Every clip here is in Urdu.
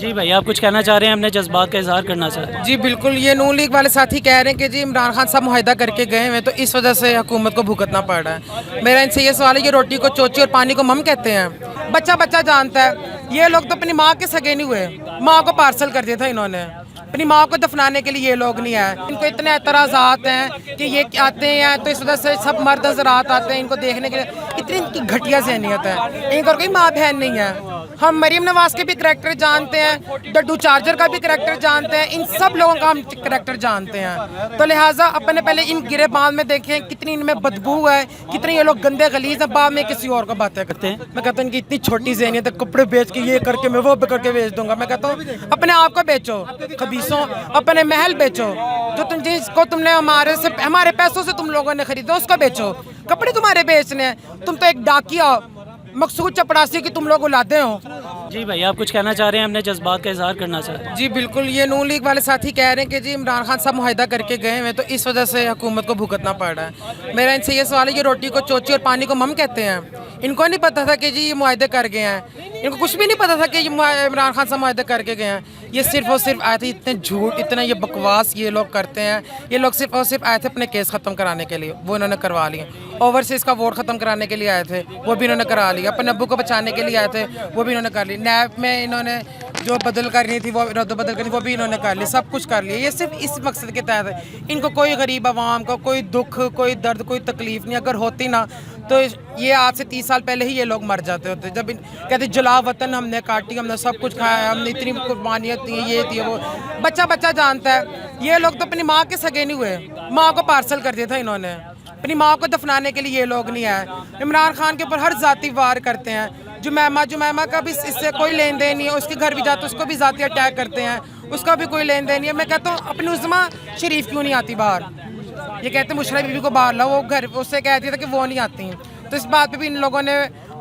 جی بھائی آپ کچھ کہنا چاہ رہے ہیں، اپنے جذبات کا اظہار کرنا چاہ رہے ہیں؟ جی بالکل، یہ نون لیگ والے ساتھی کہہ رہے ہیں کہ جی عمران خان صاحب معاہدہ کر کے گئے ہیں تو اس وجہ سے حکومت کو بھگتنا پڑ رہا ہے۔ میرا ان سے یہ سوال ہے کہ روٹی کو چوچی اور پانی کو مم کہتے ہیں؟ بچہ بچہ جانتا ہے، یہ لوگ تو اپنی ماں کے سگے نہیں ہوئے، ماں کو پارسل کر دیا تھا انہوں نے، اپنی ماں کو دفنانے کے لیے یہ لوگ نہیں آئے۔ ان کو اتنے اعتراضات ہیں کہ یہ آتے ہیں تو اس وجہ سے سب مرد حضرات آتے ہیں ان کو دیکھنے کے لیے، اتنی ان کی گھٹیا ذہنیت ہے، ان کو کوئی ماں بہن نہیں ہے۔ ہم مریم نواز کے بھی کریکٹر جانتے ہیں، ڈڈو چارجر کا بھی کریکٹر جانتے ہیں، ان سب لوگوں کا ہم کریکٹر جانتے ہیں، تو لہٰذا اپنے پہلے ان گرے باندھ میں دیکھیں کتنی ان میں بدبو ہے، کتنے یہ لوگ گندے غلیظ ہیں، بعد میں کسی اور کو باتیں کرتے ہیں۔ میں کہتا ہوں کہ اتنی چھوٹی ذہنیت ہے، کپڑے بیچ کے یہ کر کے میں وہ کر کے بیچ دوں گا۔ میں کہتا ہوں اپنے آپ کو بیچو خبیثوں، اپنے محل بیچو، جو تم جس کو تم نے ہمارے پیسوں سے تم لوگوں نے خریدا اس کو بیچو، کپڑے تمہارے بیچنے ہیں، تم تو ایک ڈاکیا مقصود چپڑاسی کی تم لوگ اولادیں ہو۔ جی بھائی آپ کچھ کہنا چاہ رہے ہیں، اپنے جذبات کا اظہار کرنا چاہ رہے ہیں؟ جی بالکل، یہ نون لیگ والے ساتھی کہہ رہے ہیں کہ جی عمران خان صاحب معاہدہ کر کے گئے ہیں تو اس وجہ سے حکومت کو بھگتنا پڑ رہا ہے۔ میرا ان سے یہ سوال ہے کہ روٹی کو چوچی اور پانی کو مم کہتے ہیں؟ ان کو نہیں پتا تھا کہ جی یہ معاہدے کر گئے ہیں، ان کو کچھ بھی نہیں پتا تھا کہ عمران خان صاحب معاہدے کر کے گئے ہیں۔ یہ صرف اور صرف آئے تھے، اتنے جھوٹ اتنا یہ بکواس یہ لوگ کرتے ہیں، یہ لوگ صرف اور صرف آئے تھے اپنے کیس ختم کرانے کے لیے، وہ انہوں نے کروا لیے۔ اوورسیز کا ووٹ ختم کرانے کے لیے آئے تھے، وہ بھی انہوں نے کرا لیا۔ اپنے ابو کو بچانے کے لیے آئے تھے، وہ بھی انہوں نے کر لی۔ نیب میں انہوں نے جو بدل کرنی تھی، وہ رد و بدل کرنی تھی، وہ بھی انہوں نے کر لی، سب کچھ کر لیا۔ یہ صرف اس مقصد کے تحت ہے، ان کو کوئی غریب عوام کو کوئی دکھ، کوئی درد، کوئی تکلیف نہیں۔ اگر ہوتی نا تو یہ آج سے 30 سال پہلے ہی یہ لوگ مر جاتے ہوتے، جب کہتے جلا وطن ہم نے کاٹی، ہم نے سب کچھ کھایا، ہم نے اتنی قربانیاں دی، یہ تھی وہ۔ بچہ بچہ جانتا ہے، یہ لوگ تو اپنی ماں کے سگے نہیں ہوئے، ماں کو پارسل کر دیا تھا انہوں نے، اپنی ماں کو دفنانے کے لیے یہ لوگ نہیں آئے۔ عمران خان کے اوپر ہر ذاتی وار کرتے ہیں، جمیمہ کا بھی اس سے کوئی لین دین نہیں ہے، اس کے گھر بھی جاتے اس کو بھی ذاتی اٹیک کرتے ہیں، اس کا بھی کوئی لین دین نہیں ہے۔ میں کہتا ہوں اپنی عظمیٰ شریف کیوں نہیں آتی باہر؟ یہ کہتے ہیں مشرف بیوی کو باہر لاؤ، وہ گھر اس سے کہہ دیا تھا کہ وہ نہیں آتی ہیں، تو اس بات پہ بھی ان لوگوں نے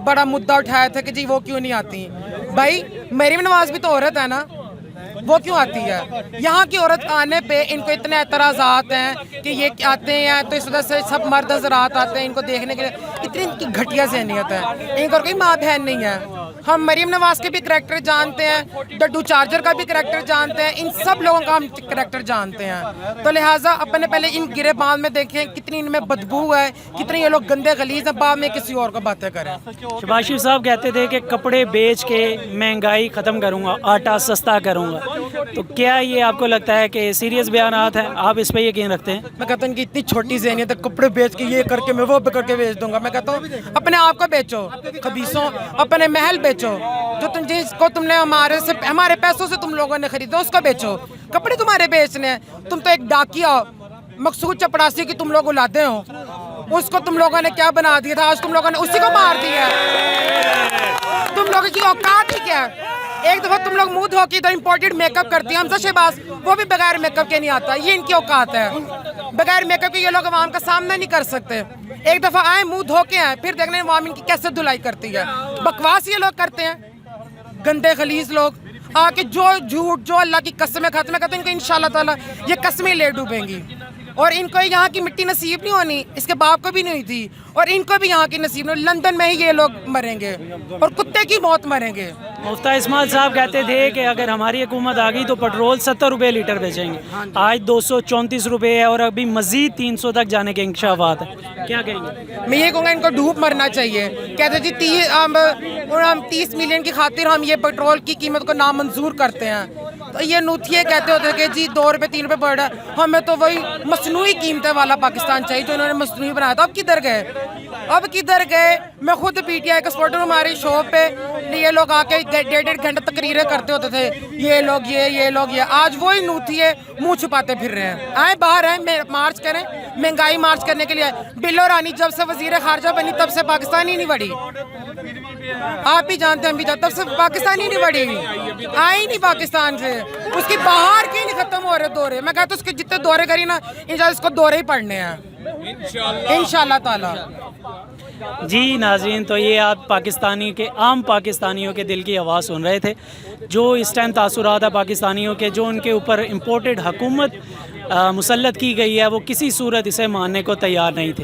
بڑا مدعا اٹھایا تھا کہ جی وہ کیوں نہیں آتی ہیں۔ بھائی مریم نواز بھی تو عورت ہے نا، وہ کیوں آتی ہے؟ یہاں کی عورت آنے پہ ان کو اتنے اعتراضات ہیں کہ یہ آتے ہیں تو اس وجہ سے سب مرد حضرات آتے ہیں ان کو دیکھنے کے لیے، اتنی ان کی گھٹیا ذہنیت ہے، ان کو کوئی ماں بہن نہیں ہے۔ ہم مریم نواز کے بھی کریکٹر جانتے ہیں، ڈڈو چارجر کا بھی کریکٹر جانتے ہیں، ان سب لوگوں کا ہم کریکٹر جانتے ہیں، تو لہٰذا اپنے پہلے ان گرے باندھ میں دیکھیں کتنی ان میں بدبو ہے، کتنے یہ لوگ گندے غلیظ ہیں، بعد میں کسی اور کو باتیں کریں۔ شہباز شریف صاحب کہتے تھے کہ کپڑے بیچ کے مہنگائی ختم کروں گا، آٹا سستا کروں گا، تو کیا یہ آپ کو لگتا ہے کہ سیریس بیانات ہیں؟ آپ اس پہ یقین رکھتے ہیں؟ میں کہتا ہوں کہ اتنی چھوٹی ذہنیت ہے، کپڑے بیچ کے یہ کر کے میں وہ کر کے بیچ دوں گا۔ میں کہتا ہوں اپنے آپ کو بیچو خبیثوں، اپنے محل بیچو، جو تم جس کو تم نے ہمارے پیسوں سے تم لوگوں نے خریدا اس کو بیچو، کپڑے تمہارے بیچنے ہیں، تم تو ایک ڈاکیا مقصود چپڑاسی کی تم لوگ اولادیں ہو، اس کو تم لوگوں نے کیا بنا دیا تھا، آج تم لوگوں نے اسی کو مار دیا ہے۔ تم لوگوں کی اوقات ہی کیا ہے؟ ایک دفعہ تم لوگ منہ دھو کے ادھر امپورٹڈ میک اپ کرتی ہیں، حمزہ شہباز وہ بھی بغیر میک اپ کے نہیں آتا، یہ ان کی اوقات ہے، بغیر میک اپ کے یہ لوگ عوام کا سامنا نہیں کر سکتے۔ ایک دفعہ آئیں منہ دھو کے آئیں، پھر دیکھنے عوام ان کی کیسے دھلائی کرتی ہے، بکواس یہ لوگ کرتے ہیں، گندے غلیظ لوگ آ کے جو جھوٹ جو اللہ کی قسمیں کھاتے ہیں، کہتے ہیں ان کو انشاءاللہ تعالیٰ یہ قسمیں لے ڈوبیں گی، اور ان کو یہاں کی مٹی نصیب نہیں ہونی، اس کے باپ کو بھی نہیں ہوئی تھی، اور ان کو بھی یہاں کی نصیب نہیں، لندن میں ہی یہ لوگ مریں گے اور کتے کی موت مریں گے۔ مفتہ اسماعیل صاحب کہتے تھے کہ اگر ہماری حکومت آ گئی تو پٹرول 70 روپے لیٹر بیچیں گے، آج 234 روپے ہے اور ابھی مزید 300 تک جانے کے انکشافات ہیں، کیا کہیں گے؟ میں یہ کہوں گا ان کو ڈوب مرنا چاہیے۔ کہتے جی 30 ملین کی خاطر ہم یہ پیٹرول کی قیمت کو نامنظور کرتے ہیں، تو یہ نوتھیے کہتے ہوتے کہ جی 2 روپے 3 روپے بڑھ رہا ہے، ہمیں تو وہی مصنوعی قیمتیں والا پاکستان چاہیے جو انہوں نے مصنوعی بنایا تھا۔ اب کدھر گئے؟ اب کدھر گئے؟ میں خود پی ٹی آئی کا سپورٹر ہوں، ہماری شو پہ یہ لوگ آ کے 1.5 گھنٹے تقریریں کرتے ہوتے تھے، یہ لوگ یہ لوگ یہ، آج وہی نوتھیے منہ چھپاتے پھر رہے ہیں۔ آئیں باہر آئیں، مارچ کریں، مہنگائی مارچ کرنے کے لیے بلو رانی جب سے وزیر خارجہ بنی تب سے پاکستان ہی نہیں بڑھی، آپ بھی جانتے ہیں ہم بھی جانتے، تب سے پاکستان ہی نہیں بڑھی، آئی نہیں پاکستان سے، اس کی باہر کی نہیں ختم ہو رہے دورے۔ میں کہتا ہوں اس کے جتنے دورے کری نا انشاءاللہ اس کو دورے ہی پڑھنے ہیں انشاءاللہ تعالی۔ جی ناظرین، تو یہ آپ عام پاکستانیوں کے دل کی آواز سن رہے تھے، جو اس ٹائم تاثرات ہے پاکستانیوں کے، جو ان کے اوپر امپورٹڈ حکومت مسلط کی گئی ہے، وہ کسی صورت اسے ماننے کو تیار نہیں تھے۔